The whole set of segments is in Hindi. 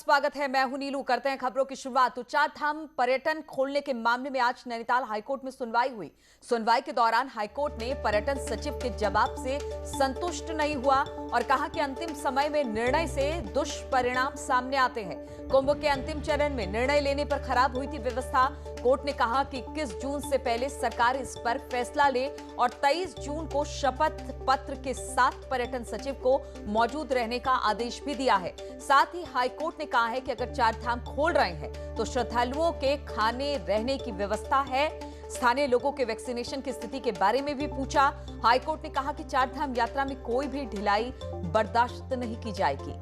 स्वागत है। मैं हूं नीलू। करते हैं खबरों की शुरुआत। तो चार धाम पर्यटन खोलने के मामले में आज नैनीताल हाईकोर्ट में सुनवाई हुई। सुनवाई के दौरान हाईकोर्ट ने पर्यटन सचिव के जवाब से संतुष्ट नहीं हुआ और कहा कि अंतिम समय में निर्णय से दुष्परिणाम सामने आते हैं। कुंभ के अंतिम चरण में निर्णय लेने पर खराब हुई थी व्यवस्था। कोर्ट ने कहा कि 21 जून से पहले सरकार इस पर फैसला ले और 23 जून को शपथ पत्र के साथ पर्यटन सचिव को मौजूद रहने का आदेश भी दिया है। साथ ही हाईकोर्ट ने कहा है कि अगर चार धाम खोल रहे हैं तो श्रद्धालुओं के खाने रहने की व्यवस्था है। स्थानीय लोगों के वैक्सीनेशन की स्थिति के बारे में भी पूछा। हाईकोर्ट ने कहा कि चार धाम यात्रा में कोई भी ढिलाई बर्दाश्त नहीं की जाएगी।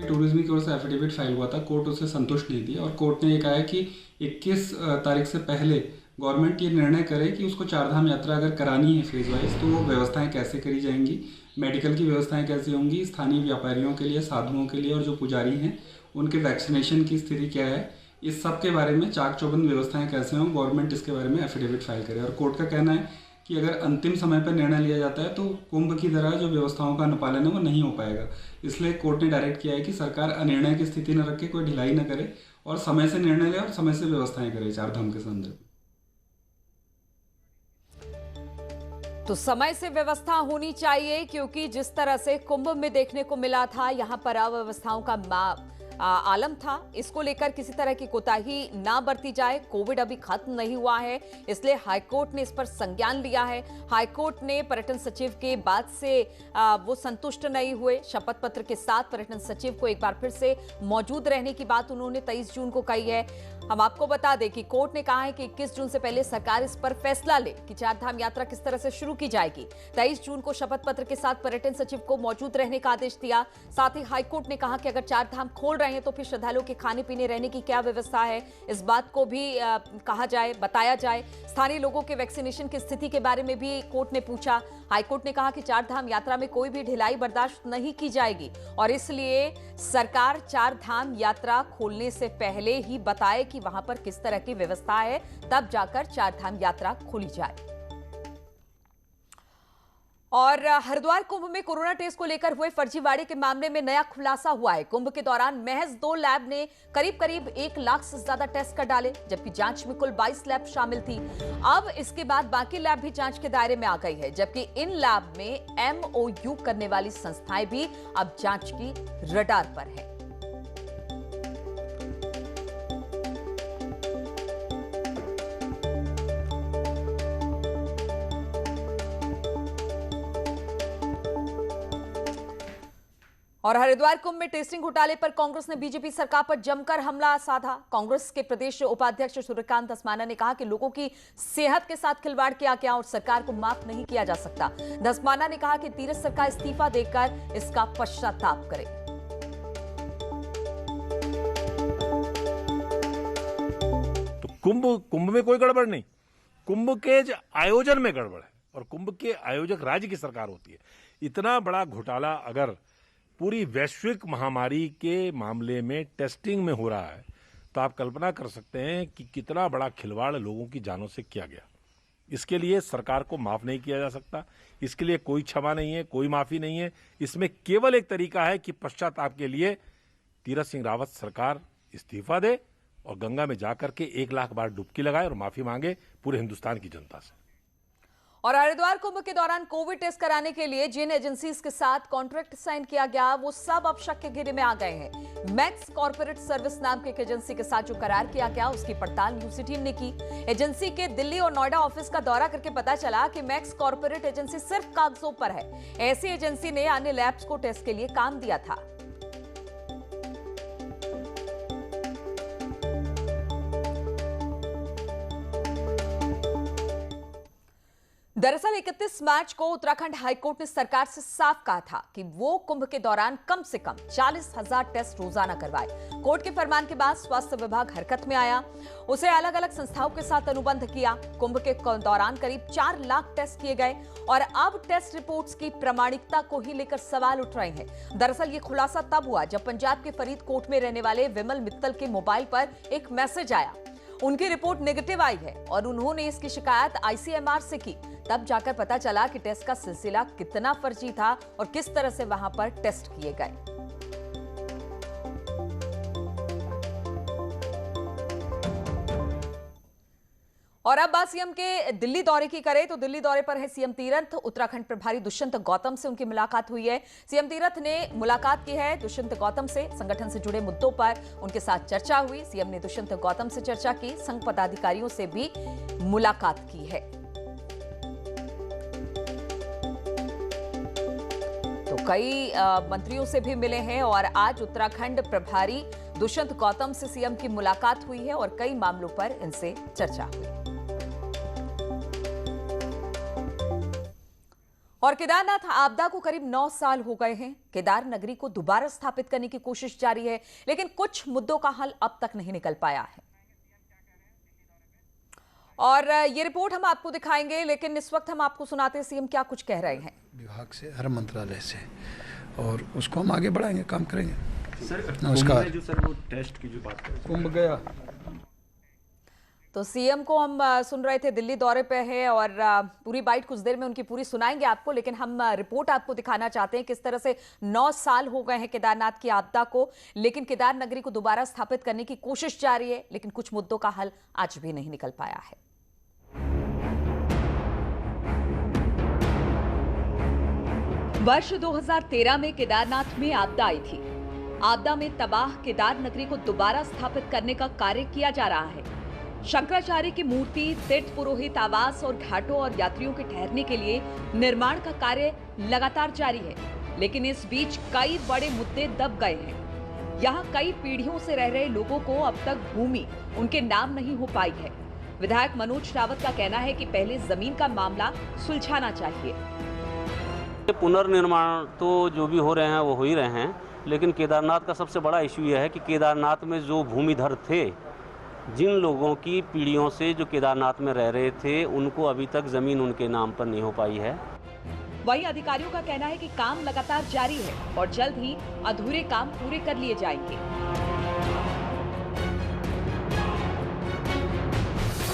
टूरिज्म की ओर से एफिडेविट फाइल हुआ था, कोर्ट उसे संतुष्ट नहीं दिया और कोर्ट ने ये कहा है कि 21 तारीख से पहले गवर्नमेंट ये निर्णय करे कि उसको चारधाम यात्रा अगर करानी है फेज वाइज तो वो व्यवस्थाएं कैसे करी जाएंगी, मेडिकल की व्यवस्थाएं कैसी होंगी, स्थानीय व्यापारियों के लिए, साधुओं के लिए और जो पुजारी हैं उनके वैक्सीनेशन की स्थिति क्या है, इस सब के बारे में चाक चौबंद व्यवस्थाएं कैसे हों, गवर्नमेंट इसके बारे में एफिडेविट फाइल करे। और कोर्ट का कहना है कि अगर अंतिम समय पर निर्णय लिया जाता है तो कुंभ की तरह जो व्यवस्थाओं का अनुपालन है वो नहीं हो पाएगा। इसलिए कोर्ट ने डायरेक्ट किया है कि सरकार अनिर्णय की स्थिति न रखे, कोई ढिलाई न करे और समय से निर्णय ले और समय से व्यवस्थाएं करे चारधाम के संदर्भ में। तो समय से व्यवस्था होनी चाहिए, क्योंकि जिस तरह से कुंभ में देखने को मिला था, यहां पर अव्यवस्थाओं का आलम था। इसको लेकर किसी तरह की कोताही ना बरती जाए। कोविड अभी खत्म नहीं हुआ है, इसलिए हाईकोर्ट ने इस पर संज्ञान लिया है। हाईकोर्ट ने पर्यटन सचिव के बात से वो संतुष्ट नहीं हुए। शपथ पत्र के साथ पर्यटन सचिव को एक बार फिर से मौजूद रहने की बात उन्होंने 23 जून को कही है। हम आपको बता दें कि कोर्ट ने कहा है कि 21 जून से पहले सरकार इस पर फैसला ले कि चारधाम यात्रा किस तरह से शुरू की जाएगी। 23 जून को शपथ पत्र के साथ पर्यटन सचिव को मौजूद रहने का आदेश दिया। साथ ही हाईकोर्ट ने कहा कि अगर चारधाम खोल रहे हैं तो फिर श्रद्धालुओं के खाने पीने रहने की क्या व्यवस्था है, इस बात को भी कहा जाए, बताया जाए। स्थानीय लोगों के वैक्सीनेशन की स्थिति के बारे में भी कोर्ट ने पूछा। हाईकोर्ट ने कहा कि चारधाम यात्रा में कोई भी ढिलाई बर्दाश्त नहीं की जाएगी और इसलिए सरकार चारधाम यात्रा खोलने से पहले ही बताए कि वहां पर किस तरह की व्यवस्था है, तब जाकर चारधाम यात्रा खोली जाए। और हरिद्वार कुंभ में कोरोना टेस्ट को लेकर हुए फर्जीवाड़े के मामले में नया खुलासा हुआ है। कुंभ के दौरान महज 2 लैब ने करीब 1 लाख से ज्यादा टेस्ट कर डाले, जबकि जांच में कुल 22 लैब शामिल थी। अब इसके बाद बाकी लैब भी जांच के दायरे में आ गई है, जबकि इन लैब में MOU करने वाली संस्थाएं भी अब जांच की रडार पर है। और हरिद्वार कुंभ में टेस्टिंग घोटाले पर कांग्रेस ने बीजेपी सरकार पर जमकर हमला साधा। कांग्रेस के प्रदेश उपाध्यक्ष सूर्यकांत धस्माना ने कहा कि लोगों की सेहत के साथ खिलवाड़ किया गया और सरकार को माफ नहीं किया जा सकता। धस्माना ने कहा कि तीरथ सरकार इस्तीफा देकर इसका पश्चाताप करे। तो कुंभ में कोई गड़बड़ नहीं, कुंभ के आयोजन में गड़बड़ है और कुंभ के आयोजक राज्य की सरकार होती है। इतना बड़ा घोटाला अगर पूरी वैश्विक महामारी के मामले में टेस्टिंग में हो रहा है तो आप कल्पना कर सकते हैं कि कितना बड़ा खिलवाड़ लोगों की जानों से किया गया। इसके लिए सरकार को माफ नहीं किया जा सकता, इसके लिए कोई क्षमा नहीं है, कोई माफी नहीं है। इसमें केवल एक तरीका है कि पश्चाताप के लिए तीरथ सिंह रावत सरकार इस्तीफा दे और गंगा में जाकर के 1 लाख बार डुबकी लगाए और माफी मांगे पूरे हिंदुस्तान की जनता से। और हरिद्वार कुंभ के दौरान कोविड टेस्ट कराने के लिए जिन एजेंसीज के साथ कॉन्ट्रैक्ट साइन किया गया, वो सब अब शक के घेरे में आ गए हैं। मैक्स कॉर्पोरेट सर्विस नाम के एक एजेंसी के साथ जो करार किया गया, उसकी पड़ताल न्यूज़ 18 ने की। एजेंसी के दिल्ली और नोएडा ऑफिस का दौरा करके पता चला कि मैक्स कॉर्पोरेट एजेंसी सिर्फ कागजों पर है। ऐसी एजेंसी ने अन्य लैब्स को टेस्ट के लिए काम दिया था। दरअसल 31 मार्च को उत्तराखंड हाईकोर्ट ने सरकार से साफ कहा था कि वो कुंभ के दौरान कम से कम 40,000 टेस्ट रोजाना करवाए। कोर्ट के फरमान के बाद स्वास्थ्य विभाग हरकत में आया, उसे अलग अलग संस्थाओं के साथ अनुबंध किया। कुंभ के दौरान करीब 4 लाख टेस्ट किए गए और अब टेस्ट रिपोर्ट्स की प्रामाणिकता को ही लेकर सवाल उठ रहे हैं। दरअसल ये खुलासा तब हुआ जब पंजाब के फरीदकोट में रहने वाले विमल मित्तल के मोबाइल पर एक मैसेज आया। उनकी रिपोर्ट नेगेटिव आई है और उन्होंने इसकी शिकायत आईसीएमआर से की। तब जाकर पता चला कि टेस्ट का सिलसिला कितना फर्जी था और किस तरह से वहां पर टेस्ट किए गए। और अब बात सीएम के दिल्ली दौरे की करें तो दिल्ली दौरे पर है सीएम तीरथ। उत्तराखंड प्रभारी दुष्यंत गौतम से उनकी मुलाकात हुई है। सीएम तीरथ ने मुलाकात की है दुष्यंत गौतम से। संगठन से जुड़े मुद्दों पर उनके साथ चर्चा हुई। सीएम ने दुष्यंत गौतम से चर्चा की, संघ पदाधिकारियों से भी मुलाकात की है। तो कई मंत्रियों से भी मिले हैं और आज उत्तराखंड प्रभारी दुष्यंत गौतम से सीएम की मुलाकात हुई है और कई मामलों पर इनसे चर्चा हुई। और केदारनाथ आपदा को करीब 9 साल हो गए हैं। केदार नगरी को दोबारा स्थापित करने की कोशिश जारी है, लेकिन कुछ मुद्दों का हल अब तक नहीं निकल पाया है। और ये रिपोर्ट हम आपको दिखाएंगे, लेकिन इस वक्त हम आपको सुनाते हैं सीएम क्या कुछ कह रहे हैं विभाग से, हर मंत्रालय से, और उसको हम आगे बढ़ाएंगे, काम करेंगे। सर नमस्कार। जो सर वो टेस्ट की जो बात करें, कुंभ गया तो सीएम को हम सुन रहे थे, दिल्ली दौरे पे है और पूरी बाइट कुछ देर में उनकी पूरी सुनाएंगे आपको, लेकिन हम रिपोर्ट आपको दिखाना चाहते हैं किस तरह से 9 साल हो गए हैं केदारनाथ की आपदा को, लेकिन केदार नगरी को दोबारा स्थापित करने की कोशिश जारी है, लेकिन कुछ मुद्दों का हल आज भी नहीं निकल पाया है। वर्ष 2013 में केदारनाथ में आपदा आई थी। आपदा में तबाह केदार नगरी को दोबारा स्थापित करने का कार्य किया जा रहा है। शंकराचार्य की मूर्ति, तीर्थ पुरोहित आवास और घाटों और यात्रियों के ठहरने के लिए निर्माण का कार्य लगातार जारी है, लेकिन इस बीच कई बड़े मुद्दे दब गए हैं। यहाँ कई पीढ़ियों से रह रहे लोगों को अब तक भूमि उनके नाम नहीं हो पाई है। विधायक मनोज रावत का कहना है कि पहले जमीन का मामला सुलझाना चाहिए। पुनर्निर्माण तो जो भी हो रहे हैं वो हो ही रहे हैं, लेकिन केदारनाथ का सबसे बड़ा इश्यू यह है कि केदारनाथ में जो भूमिधर थे, जिन लोगों की पीढ़ियों से जो केदारनाथ में रह रहे थे, उनको अभी तक जमीन उनके नाम पर नहीं हो पाई है। वहीं अधिकारियों का कहना है कि काम लगातार जारी है और जल्द ही अधूरे काम पूरे कर लिए जाएंगे।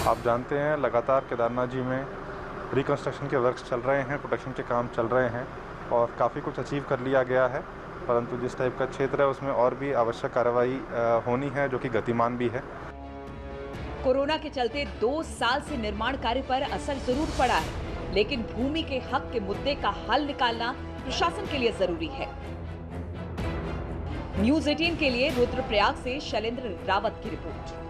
आप जानते हैं लगातार केदारनाथ जी में रिकंस्ट्रक्शन के वर्क्स चल रहे हैं, प्रोटेक्शन के काम चल रहे हैं और काफ़ी कुछ अचीव कर लिया गया है, परंतु जिस टाइप का क्षेत्र है उसमें और भी आवश्यक कार्रवाई होनी है, जो कि गतिमान भी है। कोरोना के चलते 2 साल से निर्माण कार्य पर असर जरूर पड़ा है, लेकिन भूमि के हक के मुद्दे का हल निकालना प्रशासन के लिए जरूरी है। न्यूज़ 18 के लिए रुद्रप्रयाग से शैलेंद्र रावत की रिपोर्ट।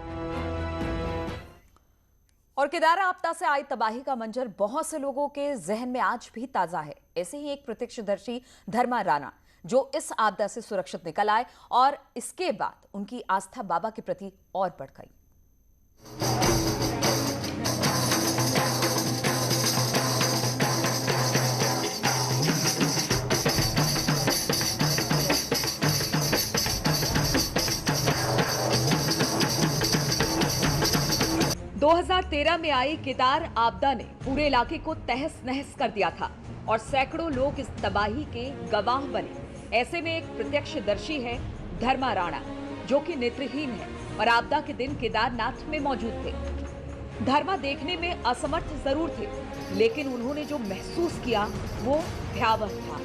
और केदार आपदा से आई तबाही का मंजर बहुत से लोगों के जहन में आज भी ताजा है। ऐसे ही एक प्रत्यक्षदर्शी धर्मा राणा, जो इस आपदा से सुरक्षित निकल आए और इसके बाद उनकी आस्था बाबा के प्रति और बढ़ गई। दो 2013 में आई केदार आपदा ने पूरे इलाके को तहस नहस कर दिया था और सैकड़ों लोग इस तबाही के गवाह बने। ऐसे में एक प्रत्यक्षदर्शी है धर्मा राणा, जो कि नेत्रहीन है और आपदा के दिन केदारनाथ में मौजूद थे। धर्मा देखने में असमर्थ जरूर थे, लेकिन उन्होंने जो महसूस किया वो भयावह था।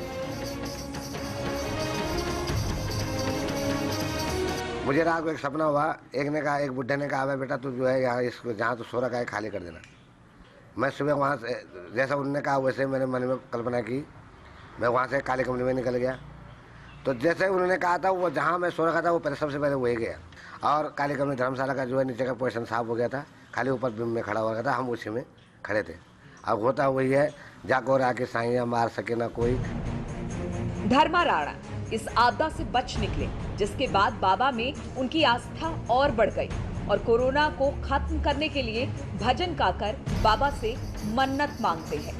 मुझे रात को एक सपना हुआ, एक ने कहा, एक बुढ़े ने कहा, बेटा तू जो है यहाँ इसको जहाँ तू सो रखा है खाली कर देना। मैं सुबह वहाँ से जैसा उन्होंने कहा वैसे मैंने मन में कल्पना की, मैं वहाँ से काले कमरे में निकल गया। तो जैसे उन्होंने कहा था वो जहाँ मैं सो रखा था वो पहले सबसे पहले वही गया और काले कमरे धर्मशाला का जो है नीचे का पोजीशन साफ हो गया था, खाली ऊपर बिम में खड़ा हो गया था, हम उसी में खड़े थे। अब होता वही है, जाको आके साइयाँ मार सके ना कोई। धर्मा राणा इस आपदा से बच निकले, जिसके बाद बाबा में उनकी आस्था और बढ़ गई और कोरोना को खत्म करने के लिए भजन गाकर बाबा से मन्नत मांगते हैं।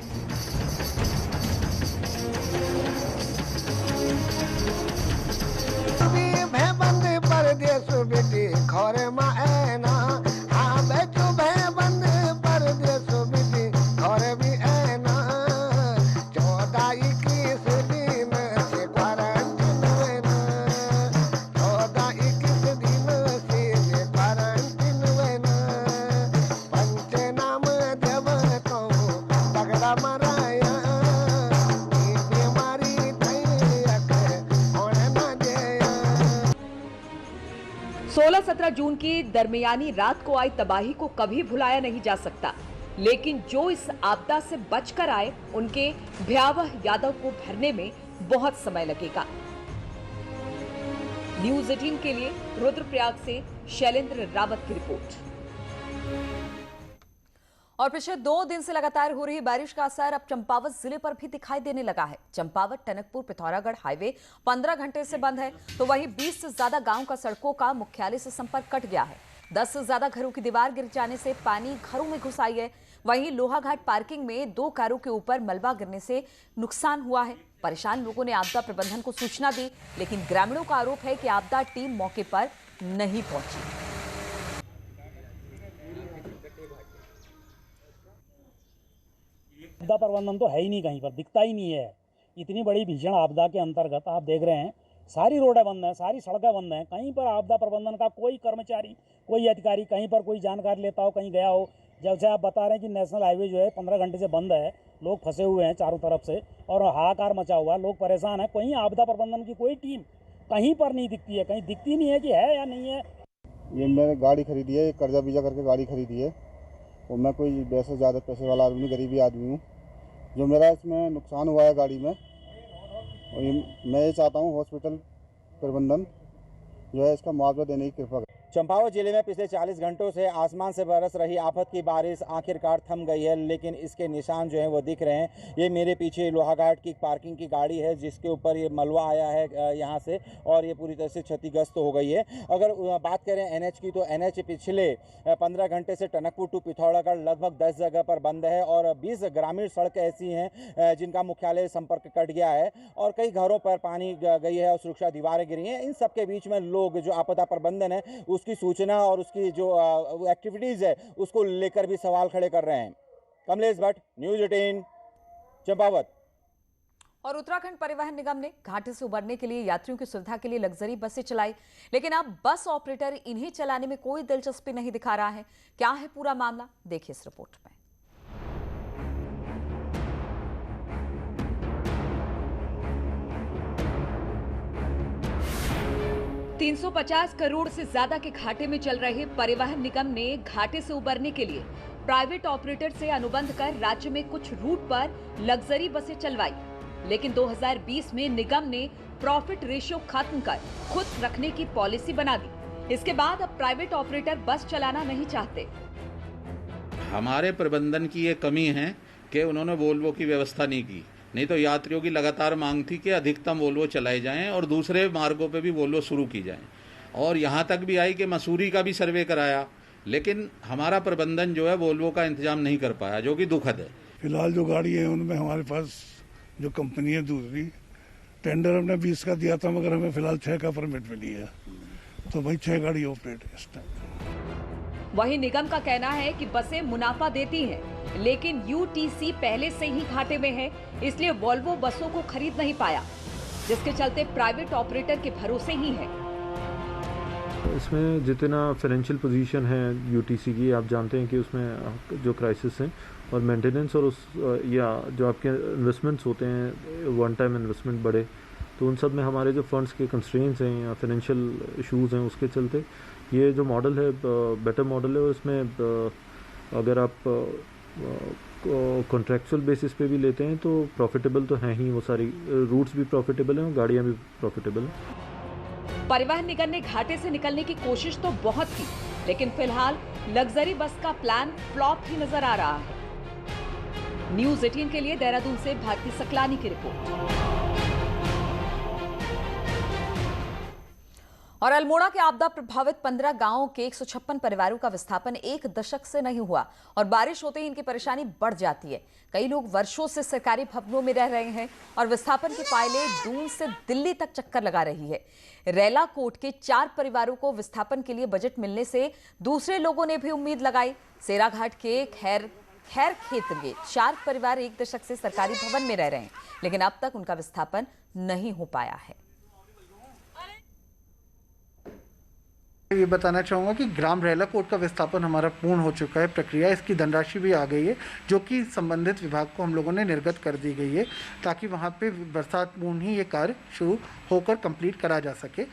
16-17 जून की दरमियानी रात को आई तबाही को कभी भुलाया नहीं जा सकता, लेकिन जो इस आपदा से बचकर आए उनके भयावह यादों को भरने में बहुत समय लगेगा। न्यूज़ 18 के लिए रुद्रप्रयाग से शैलेंद्र रावत की रिपोर्ट। और पिछले 2 दिन से लगातार हो रही बारिश का असर अब चंपावत जिले पर भी दिखाई देने लगा है। चंपावत टनकपुर पिथौरागढ़ हाईवे 15 घंटे से बंद है, तो वहीं 20 से ज्यादा गांव का सड़कों का मुख्यालय से संपर्क कट गया है। 10 से ज्यादा घरों की दीवार गिर जाने से पानी घरों में घुस आई है। वहीं लोहाघाट पार्किंग में 2 कारों के ऊपर मलबा गिरने से नुकसान हुआ है। परेशान लोगों ने आपदा प्रबंधन को सूचना दी, लेकिन ग्रामीणों का आरोप है कि आपदा टीम मौके पर नहीं पहुंची। आपदा प्रबंधन तो है ही नहीं, कहीं पर दिखता ही नहीं है। इतनी बड़ी भीषण आपदा के अंतर्गत आप देख रहे हैं सारी रोडें बंद हैं, सारी सड़कें बंद हैं। कहीं पर आपदा प्रबंधन का कोई कर्मचारी, कोई अधिकारी कहीं पर कोई जानकारी लेता हो, कहीं गया हो। जैसे आप बता रहे हैं कि नेशनल हाईवे जो है 15 घंटे से बंद है, लोग फंसे हुए हैं चारों तरफ से और हाहाकार मचा हुआ है, लोग परेशान हैं। कहीं आपदा प्रबंधन की कोई टीम कहीं पर नहीं दिखती है, कहीं दिखती नहीं है कि है या नहीं है। ये मैंने गाड़ी खरीदी है, कर्जा बीजा करके गाड़ी खरीदी है और मैं कोई वैसे ज़्यादा पैसे वाला आदमी, गरीबी आदमी हूँ। जो मेरा इसमें नुकसान हुआ है गाड़ी में, और मैं ये चाहता हूँ हॉस्पिटल प्रबंधन जो है इसका मुआवजा देने की कृपा करें। चंपावत जिले में पिछले 40 घंटों से आसमान से बरस रही आफत की बारिश आखिरकार थम गई है, लेकिन इसके निशान जो हैं वो दिख रहे हैं। ये मेरे पीछे लोहाघाट की पार्किंग की गाड़ी है जिसके ऊपर ये मलबा आया है यहाँ से, और ये पूरी तरह से क्षतिग्रस्त हो गई है। अगर बात करें एनएच की, तो एनएच पिछले 15 घंटे से टनकपुर टू पिथौरागढ़ लगभग 10 जगह पर बंद है और 20 ग्रामीण सड़कें ऐसी हैं जिनका मुख्यालय संपर्क कट गया है और कई घरों पर पानी गई है और सुरक्षा दीवारें गिरी हैं। इन सबके बीच में लोग जो आपदा प्रबंधन है उसकी सूचना और उसकी जो एक्टिविटीज है उसको लेकर भी सवाल खड़े कर रहे हैं। कमलेश भट्ट, न्यूज़ 18, चंपावत। और उत्तराखंड परिवहन निगम ने घाटी से उबरने के लिए यात्रियों की सुविधा के लिए लग्जरी बसें चलाई, लेकिन अब बस ऑपरेटर इन्हें चलाने में कोई दिलचस्पी नहीं दिखा रहा है। क्या है पूरा मामला, देखिए इस रिपोर्ट में। 350 करोड़ से ज्यादा के घाटे में चल रहे परिवहन निगम ने घाटे से उबरने के लिए प्राइवेट ऑपरेटर से अनुबंध कर राज्य में कुछ रूट पर लग्जरी बसें चलवाई, लेकिन 2020 में निगम ने प्रॉफिट रेशियो खत्म कर खुद रखने की पॉलिसी बना दी। इसके बाद अब प्राइवेट ऑपरेटर बस चलाना नहीं चाहते। हमारे प्रबंधन की ये कमी है कि उन्होंने वोल्वो की व्यवस्था नहीं की, नहीं तो यात्रियों की लगातार मांग थी कि अधिकतम वोल्वो चलाए जाएं और दूसरे मार्गों पे भी वोल्वो शुरू की जाएं। और यहाँ तक भी आई कि मसूरी का भी सर्वे कराया, लेकिन हमारा प्रबंधन जो है वोल्वो का इंतजाम नहीं कर पाया, जो कि दुखद है। फिलहाल जो गाड़ी है उनमें हमारे पास जो कंपनी है दूसरी, टेंडर हमने 20 का दिया था मगर हमें फिलहाल 6 का परमिट मिली है, तो भाई 6 गाड़ी ऑपरेट है इस टाइम। वहीं निगम का कहना है कि बसें मुनाफा देती हैं, लेकिन यूटीसी पहले से ही घाटे में है, इसलिए वोल्वो बसों को खरीद नहीं पाया, जिसके चलते प्राइवेट ऑपरेटर के भरोसे ही है। इसमें जितना फाइनेंशियल पोजीशन है यूटीसी की, आप जानते हैं कि उसमें जो क्राइसिस है और मेंटेनेंस और उस या जो आपके इन्वेस्टमेंट्स होते हैं वन टाइम इन्वेस्टमेंट बड़े, तो उन सब में हमारे जो फंड्स के कंस्ट्रेंट्स हैं या फाइनेंशियल इश्यूज़ हैं उसके चलते ये जो मॉडल है बेटर मॉडल है। उसमें अगर आप कॉन्ट्रैक्चुअल बेसिस पे भी लेते हैं तो प्रॉफिटेबल तो हैं ही, वो सारी रूट्स भी प्रॉफिटेबल हैं और गाड़ियाँ भी प्रॉफिटेबल हैं। परिवहन निगम ने घाटे से निकलने की कोशिश तो बहुत की, लेकिन फिलहाल लग्जरी बस का प्लान फ्लॉप ही नजर आ रहा है। न्यूज़ 18 के लिए देहरादून से भारती सकलानी की रिपोर्ट। और अल्मोड़ा के आपदा प्रभावित 15 गांवों के 156 परिवारों का विस्थापन 1 दशक से नहीं हुआ और बारिश होते ही इनकी परेशानी बढ़ जाती है। कई लोग वर्षों से सरकारी भवनों में रह रहे हैं और विस्थापन की फाइलें दून से दिल्ली तक चक्कर लगा रही है। रेला कोट के 4 परिवारों को विस्थापन के लिए बजट मिलने से दूसरे लोगों ने भी उम्मीद लगाई। सेराघाट के खैर खेत के 4 परिवार 1 दशक से सरकारी भवन में रह रहे हैं, लेकिन अब तक उनका विस्थापन नहीं हो पाया है। ये बताना चाहूँगा कि ग्राम रैला कोर्ट का विस्थापन हमारा पूर्ण हो चुका है प्रक्रिया, इसकी धनराशि भी आ गई है जो कि संबंधित विभाग को हम लोगों ने निर्गत कर दी गई है ताकि वहाँ पे बरसात पूर्ण ही ये कार्य शुरू होकर कंप्लीट करा जा सके।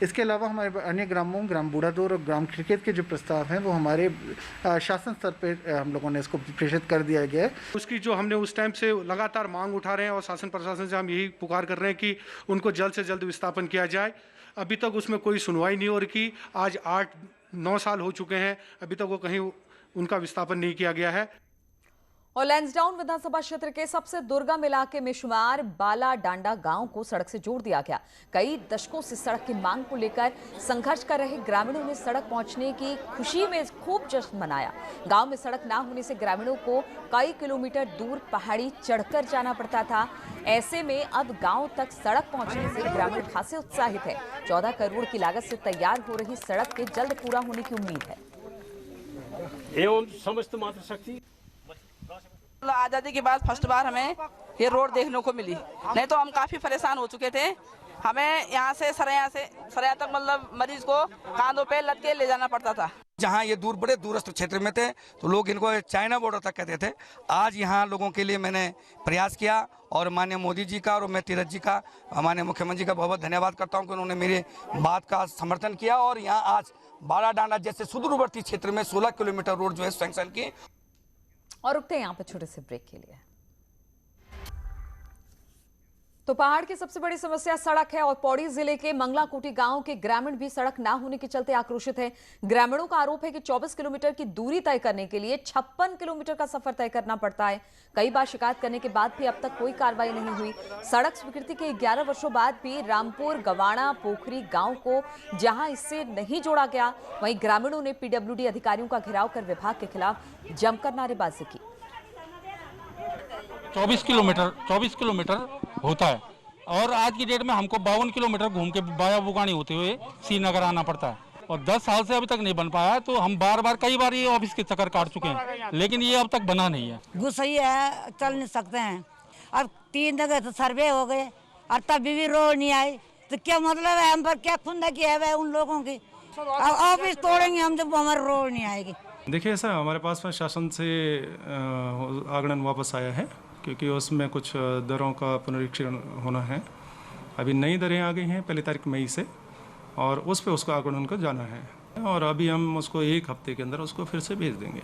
इसके अलावा हमारे अन्य ग्रामों, ग्राम बूढ़ादौर और ग्राम क्रिकेट के जो प्रस्ताव हैं वो हमारे शासन स्तर पर हम लोगों ने इसको प्रेषित कर दिया गया है। उसकी जो हमने उस टाइम से लगातार मांग उठा रहे हैं और शासन प्रशासन से हम यही पुकार कर रहे हैं कि उनको जल्द से जल्द विस्थापन किया जाए। अभी तक उसमें कोई सुनवाई नहीं हो रही। आज 8-9 साल हो चुके हैं, अभी तक वो कहीं उनका विस्थापन नहीं किया गया है। और लैंसडाउन विधानसभा क्षेत्र के सबसे दुर्गम इलाके में शुमार बाला डांडा गांव को सड़क से जोड़ दिया गया। कई दशकों से सड़क की मांग को लेकर संघर्ष कर रहे ग्रामीणों ने सड़क पहुंचने की खुशी में खूब जश्न मनाया। गांव में सड़क ना होने से ग्रामीणों को कई किलोमीटर दूर पहाड़ी चढ़कर जाना पड़ता था। ऐसे में अब गांव तक सड़क पहुंचने से ग्रामीण खासे उत्साहित है। 14 करोड़ की लागत से तैयार हो रही सड़क के जल्द पूरा होने की उम्मीद है। एवं समस्त मातृशक्ति आज़ादी के बाद फर्स्ट बार हमें ये रोड देखने को मिली, नहीं तो हम काफ़ी परेशान हो चुके थे। हमें यहाँ से सरया तक मतलब मरीज को कांधों पे लद के ले जाना पड़ता था। जहाँ ये बड़े दूरस्थ क्षेत्र में थे तो लोग इनको चाइना बॉर्डर तक कहते थे। आज यहाँ लोगों के लिए मैंने प्रयास किया और माननीय मोदी जी का और मैं तीरथ जी का, माननीय मुख्यमंत्री का बहुत बहुत धन्यवाद करता हूँ कि उन्होंने मेरी बात का समर्थन किया और यहाँ आज बाला डांडा जैसे सुदूरवर्ती क्षेत्र में 16 किलोमीटर रोड जो है सैंक्शन की। और रुकते हैं यहाँ पर छोटे से ब्रेक के लिए। तो पहाड़ की सबसे बड़ी समस्या सड़क है और पौड़ी जिले के मंगलाकोटी गांव के ग्रामीण भी सड़क ना होने के चलते आक्रोशित हैं। ग्रामीणों का आरोप है कि 24 किलोमीटर की दूरी तय करने के लिए 56 किलोमीटर का सफर तय करना पड़ता है। कई बार शिकायत करने के बाद भी अब तक कोई कार्रवाई नहीं हुई। सड़क स्वीकृति के 11 वर्षों बाद भी रामपुर गवाणा पोखरी गांव को जहां इससे नहीं जोड़ा गया, वहीं ग्रामीणों ने पीडब्ल्यूडी अधिकारियों का घेराव कर विभाग के खिलाफ जमकर नारेबाजी की। 24 किलोमीटर होता है और आज की डेट में हमको 52 किलोमीटर घूम के बाया बुगानी होते हुए श्रीनगर आना पड़ता है और 10 साल से अभी तक नहीं बन पाया। तो हम कई बार ये ऑफिस के चक्कर काट चुके हैं, लेकिन ये अब तक बना नहीं है। गुस्सई है, चल नहीं सकते हैं। अब 3 जगह तो सर्वे हो गए और तभी भी रोड नहीं आई, तो क्या मतलब है? हम पर क्या खुंदा की है उन लोगों की? अब ऑफिस तोड़ेंगे हम जब हमारे रोड नहीं आएगी। देखिए, ऐसा हमारे पास में शासन से आगणन वापस आया है क्योंकि उसमें कुछ दरों का पुनरीक्षण होना है। अभी नई दरें आ गई हैं 1 तारीख मई से और उस पे उसका आगणन को जाना है और अभी हम उसको 1 हफ्ते के अंदर उसको फिर से भेज देंगे।